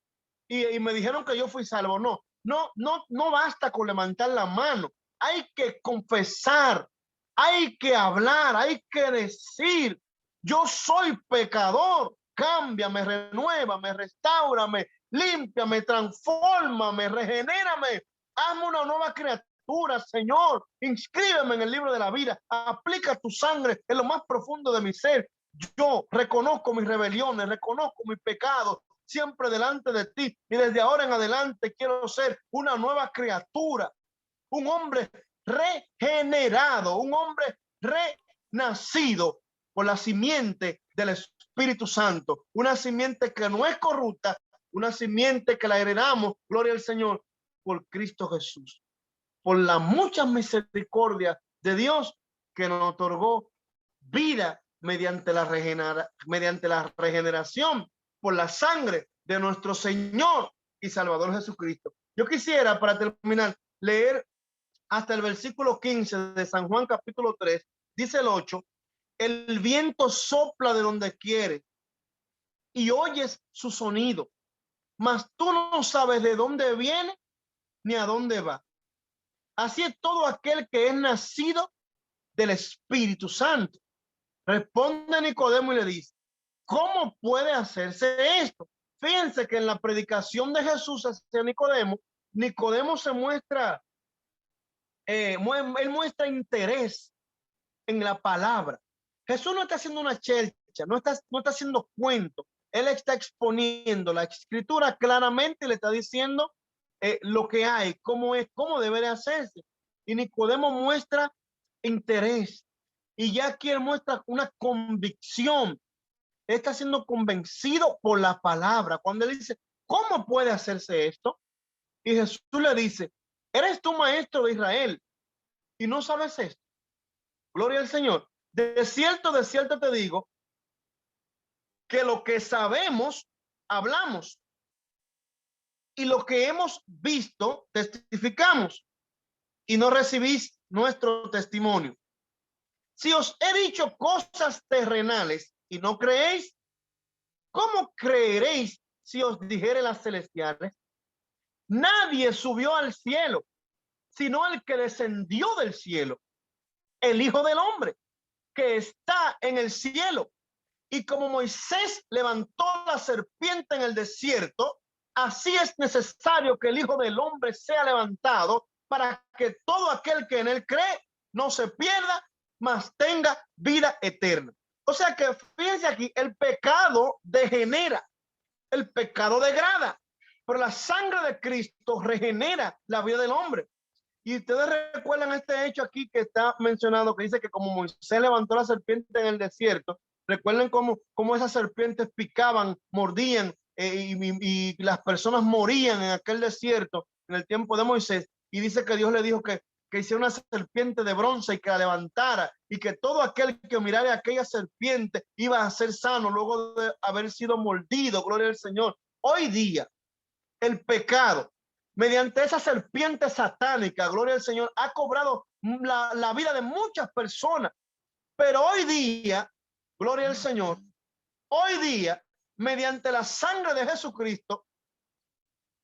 y me dijeron que yo fui salvo. No basta con levantar la mano. Hay que confesar, hay que hablar, hay que decir, yo soy pecador, cámbiame, renuévame, restáurame, límpiame, transfórmame, regenérame, hazme una nueva criatura, Señor, inscríbeme en el libro de la vida, aplica tu sangre en lo más profundo de mi ser. Yo reconozco mis rebeliones, reconozco mis pecados, siempre delante de ti, y desde ahora en adelante quiero ser una nueva criatura, un hombre regenerado, un hombre renacido por la simiente del Espíritu Santo, una simiente que no es corrupta, una simiente que la heredamos, gloria al Señor, por Cristo Jesús, por la mucha misericordia de Dios que nos otorgó vida mediante la regeneración por la sangre de nuestro Señor y Salvador Jesucristo. Yo quisiera, para terminar, leer hasta el versículo 15 de San Juan capítulo 3, dice el 8, el viento sopla de donde quiere y oyes su sonido, mas tú no sabes de dónde viene ni a dónde va. Así es todo aquel que es nacido del Espíritu Santo. Responde Nicodemo y le dice, ¿cómo puede hacerse esto? Fíjense que en la predicación de Jesús hacia Nicodemo, Nicodemo se muestra, él muestra interés en la palabra. Jesús no está haciendo una chelcha, no está haciendo cuento. Él está exponiendo la escritura claramente y le está diciendo lo que hay, cómo es, cómo debe de hacerse. Y Nicodemo muestra interés. Y ya aquí él muestra una convicción. Él está siendo convencido por la palabra. Cuando él dice, ¿cómo puede hacerse esto? Y Jesús le dice, ¿eres tú maestro de Israel y no sabes esto? Gloria al Señor. De cierto te digo que lo que sabemos, hablamos. Y lo que hemos visto, testificamos. Y no recibís nuestro testimonio. Si os he dicho cosas terrenales y no creéis, ¿cómo creeréis si os dijere las celestiales? Nadie subió al cielo, sino el que descendió del cielo, el Hijo del Hombre, que está en el cielo. Y como Moisés levantó la serpiente en el desierto, así es necesario que el Hijo del Hombre sea levantado para que todo aquel que en él cree no se pierda, mas tenga vida eterna. O sea que fíjense aquí, el pecado degenera, el pecado degrada, pero la sangre de Cristo regenera la vida del hombre. Y ustedes recuerdan este hecho aquí que está mencionado, que dice que como Moisés levantó la serpiente en el desierto, recuerden cómo esas serpientes picaban, mordían, y las personas morían en aquel desierto en el tiempo de Moisés. Y dice que Dios le dijo que hiciera una serpiente de bronce y que la levantara, y que todo aquel que mirara a aquella serpiente iba a ser sano luego de haber sido mordido. Gloria al Señor. Hoy día, el pecado, mediante esa serpiente satánica, gloria al Señor, ha cobrado la vida de muchas personas. Pero hoy día, gloria al Señor, hoy día, mediante la sangre de Jesucristo,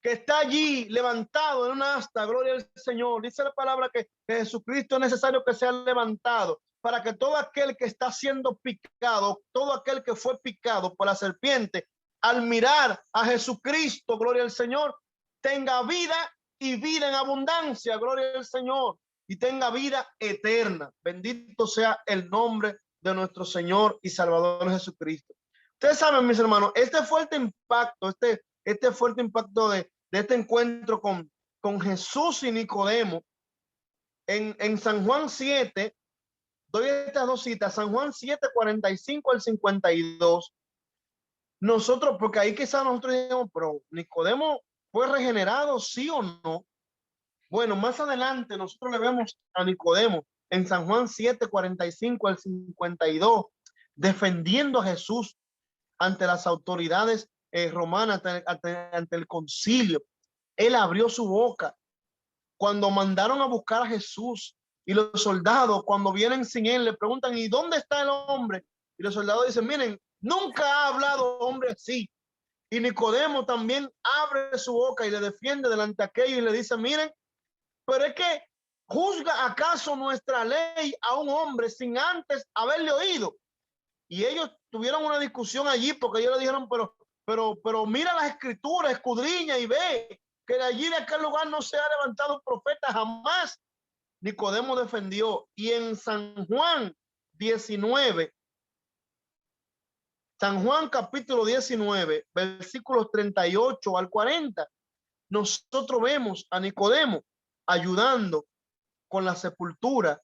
que está allí levantado en una asta, gloria al Señor, dice la palabra que Jesucristo es necesario que sea levantado para que todo aquel que está siendo picado, todo aquel que fue picado por la serpiente, al mirar a Jesucristo, gloria al Señor, tenga vida y vida en abundancia, gloria al Señor, y tenga vida eterna. Bendito sea el nombre de nuestro Señor y Salvador Jesucristo. Ustedes saben, mis hermanos, este fuerte impacto de este encuentro con Jesús y Nicodemo en San Juan 7, doy estas dos citas, San Juan 7, 45 al 52. Nosotros, porque ahí quizás nosotros digamos, pero Nicodemo fue regenerado, sí o no. Bueno, más adelante nosotros le vemos a Nicodemo en San Juan 7, 45 al 52, defendiendo a Jesús ante las autoridades romanas, ante el concilio. Él abrió su boca cuando mandaron a buscar a Jesús, y los soldados cuando vienen sin él le preguntan, ¿y dónde está el hombre? Y los soldados dicen, miren, nunca ha hablado hombre así. Y Nicodemo también abre su boca y le defiende delante de aquello y le dice, miren, pero es que ¿juzga acaso nuestra ley a un hombre sin antes haberle oído? Y ellos tuvieron una discusión allí porque ellos le dijeron, pero mira las escrituras, escudriña y ve que de allí, de aquel lugar, no se ha levantado un profeta jamás. Nicodemo defendió. Y en San Juan 19, San Juan capítulo 19, versículos 38 al 40, nosotros vemos a Nicodemo ayudando con la sepultura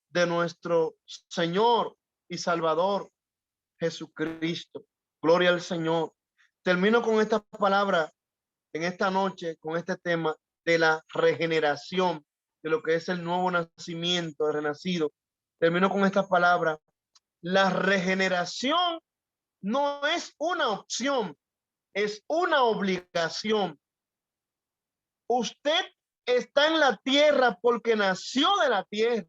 de nuestro Señor y Salvador Jesucristo. Gloria al Señor. Termino con esta palabra en esta noche, con este tema de la regeneración, de lo que es el nuevo nacimiento, el renacido. Termino con esta palabra. La regeneración no es una opción, es una obligación. Usted está en la tierra porque nació de la tierra.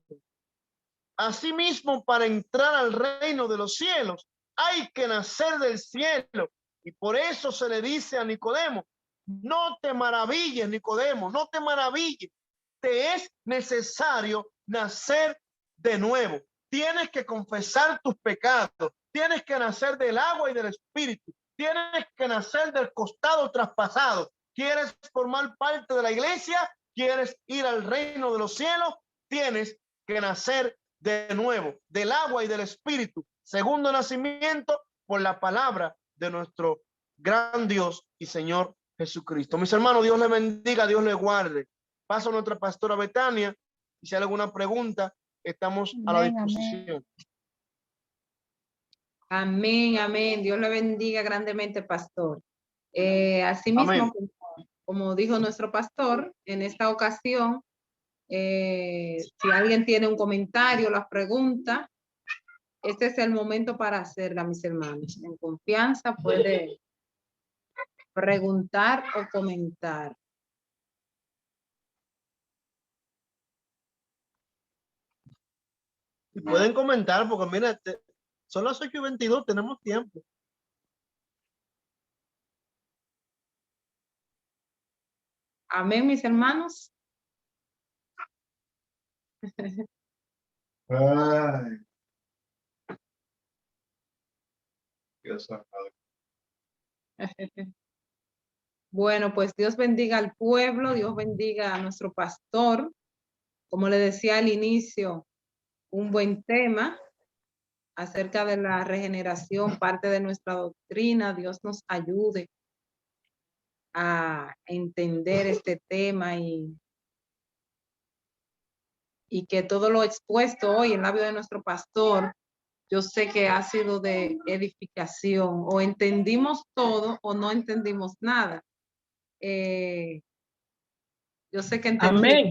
Asimismo, para entrar al reino de los cielos, hay que nacer del cielo. Y por eso se le dice a Nicodemo, no te maravilles, Nicodemo, no te maravilles. Te es necesario nacer de nuevo. Tienes que confesar tus pecados. Tienes que nacer del agua y del espíritu. Tienes que nacer del costado traspasado. ¿Quieres formar parte de la iglesia? ¿Quieres ir al reino de los cielos? Tienes que nacer de nuevo, del agua y del espíritu. Segundo nacimiento por la palabra de nuestro gran Dios y Señor Jesucristo. Mis hermanos, Dios les bendiga, Dios les guarde. Paso a nuestra pastora Betania, y si hay alguna pregunta, estamos a la disposición. Amén, amén. Dios le bendiga grandemente, pastor. Asimismo, como dijo nuestro pastor, en esta ocasión, si alguien tiene un comentario, las preguntas, este es el momento para hacerla, mis hermanos. En confianza puede preguntar o comentar. Y pueden comentar, porque mira, son las 8:22, tenemos tiempo. Amén, mis hermanos. Ay. Bueno, pues Dios bendiga al pueblo, Dios bendiga a nuestro pastor. Como le decía al inicio, un buen tema acerca de la regeneración, parte de nuestra doctrina. Dios nos ayude a entender este tema y que todo lo expuesto hoy en la vida de nuestro pastor, yo sé que ha sido de edificación. O entendimos todo o no entendimos nada. Yo sé que entendimos. Amén.